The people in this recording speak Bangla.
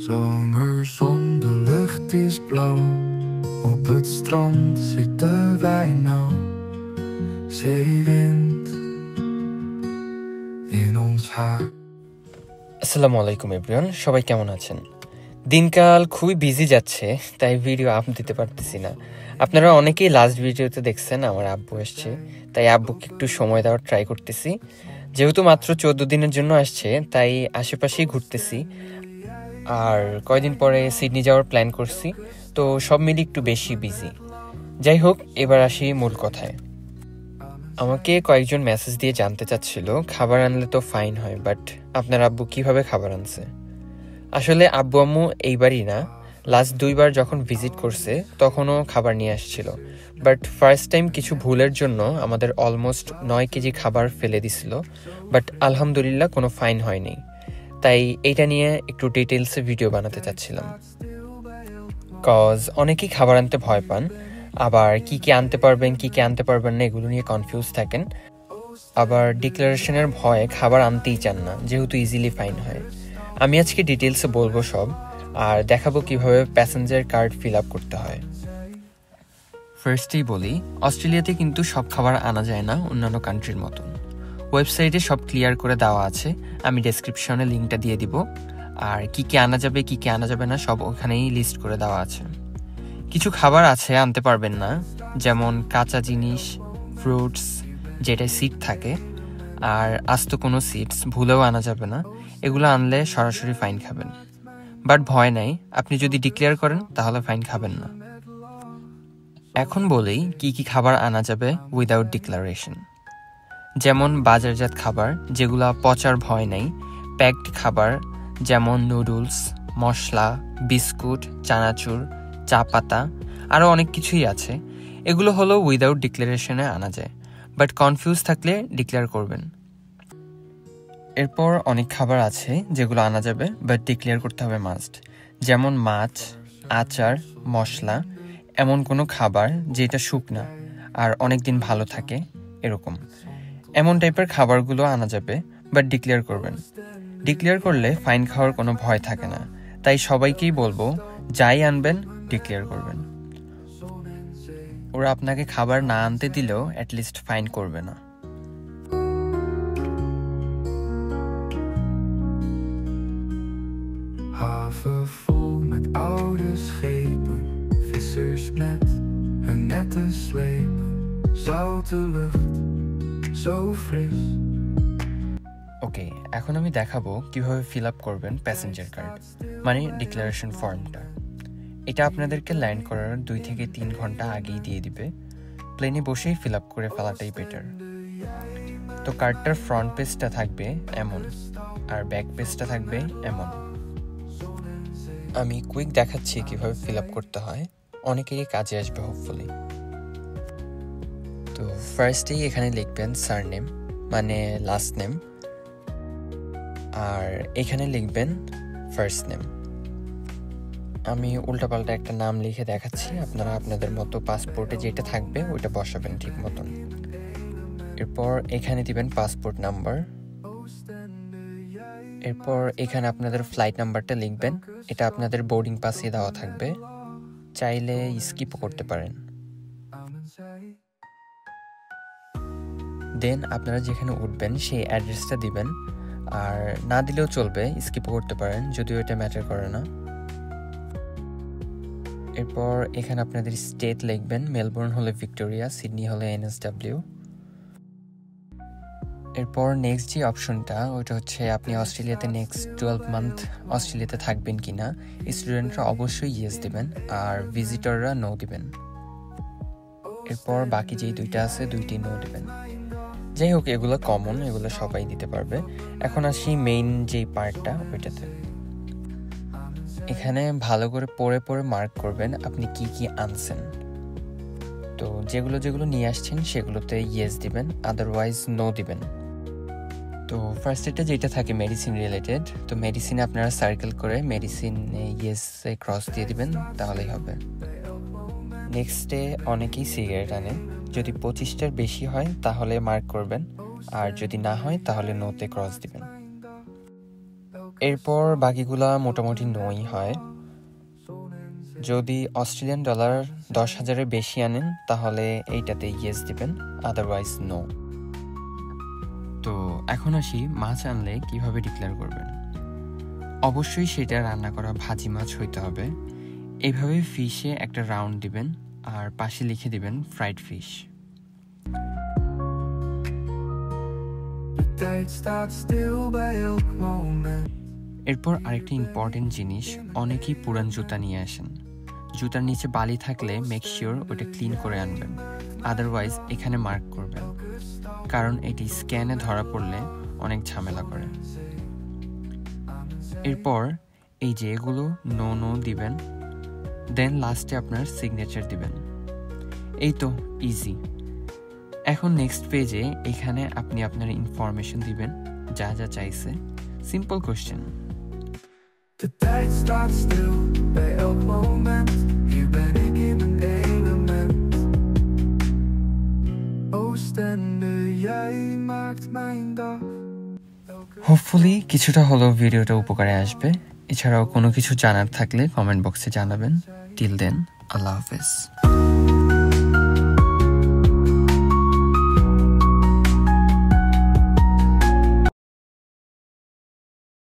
Zomerzon, de lucht is blauw. Op het strand zitten wij nauw. Zeewind in ons haar. আসসালামু আলাইকুম এভরিওয়ান, সবাই কেমন আছেন? দিনকাল খুবই বিজি যাচ্ছে, তাই ভিডিও আপ দিতে পারতেছি না। আপনারা অনেকেই লাস্ট ভিডিওতে দেখছেন আমার আব্বু আসছে, তাই আব্বুকে একটু সময় দেওয়ার ট্রাই করতেছি। যেহেতু মাত্র 14 দিনের জন্য আসছে, তাই আশেপাশেই ঘুরতেছি। আর কয়দিন পরে সিডনি যাওয়ার প্ল্যান করছি, তো সব মিলিয়ে একটু বেশি বিজি। যাই হোক, এবার আসি মূল কথায়। আমাকে কয়েকজন মেসেজ দিয়ে জানতে চাচ্ছিল খাবার আনলে তো ফাইন হয়, বাট আপনার আব্বু কিভাবে খাবার আনছে। আসলে আব্বু আম্মু এইবারই না, লাস্ট 2 বার যখন ভিজিট করছে তখনও খাবার নিয়ে আসছিল, বাট ফার্স্ট টাইম কিছু ভুলের জন্য আমাদের অলমোস্ট 9 কেজি খাবার ফেলে দিছিল, বাট আলহামদুলিল্লাহ কোনো ফাইন হয়নি। তাই এইটা নিয়ে একটু ডিটেলসে ভিডিও বানাতে চাচ্ছিলাম, কজ অনেকেই খাবার আনতে ভয় পান, আবার কি কি আনতে পারবেন কি কি আনতে পারবেন না এগুলো নিয়ে কনফিউজ থাকেন, আবার ডিক্লারেশনের ভয়ে খাবার আনতেই চান না, যেহেতু ইজিলি ফাইন হয়। আমি আজকে ডিটেলসে বলবো সব, আর দেখাবো কিভাবে প্যাসেঞ্জার কার্ড ফিল আপ করতে হয়। ফার্স্টেই বলি, অস্ট্রেলিয়াতে কিন্তু সব খাবার আনা যায় না অন্যান্য কান্ট্রির মতন। ওয়েবসাইটে সব ক্লিয়ার করে দেওয়া আছে, আমি ডেসক্রিপশনে লিঙ্কটা দিয়ে দিব। আর কি কি আনা যাবে কি কি আনা যাবে না সব ওখানেই লিস্ট করে দেওয়া আছে। কিছু খাবার আছে আনতে পারবেন না, যেমন কাঁচা জিনিস, ফ্রুটস যেটায় সিড থাকে, আর আস্ত কোনো সিডস ভুলেও আনা যাবে না। এগুলো আনলে সরাসরি ফাইন খাবেন, বাট ভয় নাই, আপনি যদি ডিক্লেয়ার করেন তাহলে ফাইন খাবেন না। এখন বলেই কি কি খাবার আনা যাবে উইদাউট ডিক্লারেশন। যেমন বাজারজাত খাবার, যেগুলা পচার ভয় নাই। প্যাকড খাবার যেমন নুডলস, মশলা, বিস্কুট, চানাচুর, চা পাতা, আরও অনেক কিছুই আছে। এগুলো হলো উইদাউট ডিক্লারেশনে আনা যায়, বাট কনফিউজ থাকলে ডিক্লেয়ার করবেন। এরপর অনেক খাবার আছে যেগুলো আনা যাবে, বাট ডিক্লেয়ার করতে হবে মাস্ট। যেমন মাছ, আচার, মশলা, এমন কোনো খাবার যেটা শুকনা আর অনেক দিন ভালো থাকে, এরকম এমন টাইপের খাবারগুলো আনা যাবে, বাট ডিক্লেয়ার করবেন। ডিক্লেয়ার করলে ফাইন খাওয়ার কোনো ভয় থাকে না, তাই সবাইকেই বলবো যাই আনবেন ডিক্লেয়ার করবেন। ওরা আপনাকে খাবার না আনতে দিলেও অ্যাটলিস্ট ফাইন করবে না। Haven vol met oude schepen, vissers met hun netten slepen. Zoute lucht, zo fris. ওকে, এখন আমি দেখাবো কিভাবে ফিল আপ করবেন প্যাসেঞ্জার কার্ড, মানে ডিক্লারেশন ফর্মটা। এটা আপনাদেরকে ল্যান্ড করার 2 থেকে 3 ঘন্টা আগেই দিয়ে দিবে। প্লেনে বসেই ফিল আপ করে ফেলাটাই বেটার। তো কার্ডটার ফ্রন্ট পেজটা থাকবে এমন, আর ব্যাক পেজটা থাকবে এমন। আমি কুইক দেখাচ্ছি কিভাবে ফিল আপ করতে হয়, অনেকেরই কাজে আসবে হোপফুলি। তো ফার্স্টেই এখানে লিখবেন সারনেম, মানে লাস্ট নেম, আর এখানে লিখবেন ফার্স্ট নেম। আমি উল্টাপাল্টা একটা নাম লিখে দেখাচ্ছি, আপনারা আপনাদের মতো পাসপোর্টে যেটা থাকবে ওইটা বসাবেন ঠিক মতন। এরপর এখানে দিবেন পাসপোর্ট নাম্বার। এরপর এখানে আপনাদের ফ্লাইট নাম্বারটা লিখবেন, এটা আপনাদের বোর্ডিং পাসে দেওয়া থাকবে, চাইলে স্কিপও করতে পারেন। দেন আপনারা যেখানে উঠবেন সেই অ্যাড্রেসটা দিবেন, আর না দিলেও চলবে, স্কিপও করতে পারেন, যদিও এটা ম্যাটার করে না। এরপর এখানে আপনাদের স্টেট লিখবেন, মেলবোর্ন হলে ভিক্টোরিয়া, সিডনি হলে NSW। এরপর নেক্সট যে অপশনটা ওইটা হচ্ছে আপনি অস্ট্রেলিয়াতে নেক্সট 12 মান্থ অস্ট্রেলিয়াতে থাকবেন কিনা। স্টুডেন্টরা অবশ্যই ইয়েস দিবেন, আর ভিজিটররা নো দিবেন। এরপর বাকি যেই 2টা আছে 2টি নো দিবেন। যাই হোক, এগুলো কমন, এগুলো সবাই দিতে পারবে। এখন আসি মেইন যেই পার্টটা ওইটাতে। এখানে ভালো করে পড়ে পড়ে মার্ক করবেন আপনি কি কি আনছেন। তো যেগুলো যেগুলো নিয়ে আসছেন সেগুলোতে ইয়েস দিবেন, আদারওয়াইজ নো দিবেন। তো ফার্স্ট এটা যেটা থাকে মেডিসিন রিলেটেড, তো মেডিসিনে আপনারা সার্কেল করে মেডিসিনে ইয়েসে ক্রস দিয়ে দিবেন, তাহলেই হবে। নেক্সটে অনেকেই সিগারেট আনে, যদি 25টার বেশি হয় তাহলে মার্ক করবেন, আর যদি না হয় তাহলে নোতে ক্রস দিবেন। এরপর বাকিগুলা মোটামুটি নোই হয়। যদি অস্ট্রেলিয়ান ডলার 10,000-এর বেশি আনেন তাহলে এইটাতে ইয়েস দিবেন, আদারওয়াইজ নো। তো এখন আসি মাছ আনলে কিভাবে ডিক্লেয়ার করবেন। অবশ্যই সেটা রান্না করা ভাজি মাছ হইতে হবে। এইভাবে ফিশে একটা রাউন্ড দিবেন আর পাশে লিখে দিবেন ফ্রাইড ফিশ। এরপর আরেকটা ইম্পর্টেন্ট জিনিস, অনেকেই পুরান জুতা নিয়ে আসেন। জুতার নিচে বালি থাকলে মেক শিওর ওটা ক্লিন করে আনবেন, আদারওয়াইজ এখানে মার্ক করবেন, কারণ এটি স্ক্যানে ধরা পড়লে অনেক ঝামেলা করে। এরপর এই যে এগুলো নো নো দিবেন, দেন লাস্টে আপনার সিগনেচার দিবেন। এই তো ইজি। এখন নেক্সট পেজে এখানে আপনি আপনার ইনফরমেশন দিবেন যা যা চাইছে। Simple question. De tijd staat stil bij elk moment. Hier ben ik in een element. Oostende, jij maakt mijn dag. Hopefully কিছুটা হলেও ভিডিওটা উপকারে আসবে। এছাড়াও কোনো কিছু জানার থাকলে কমেন্ট বক্সে জানাবেন। টিল দেন, আল্লাহ হাফেজ।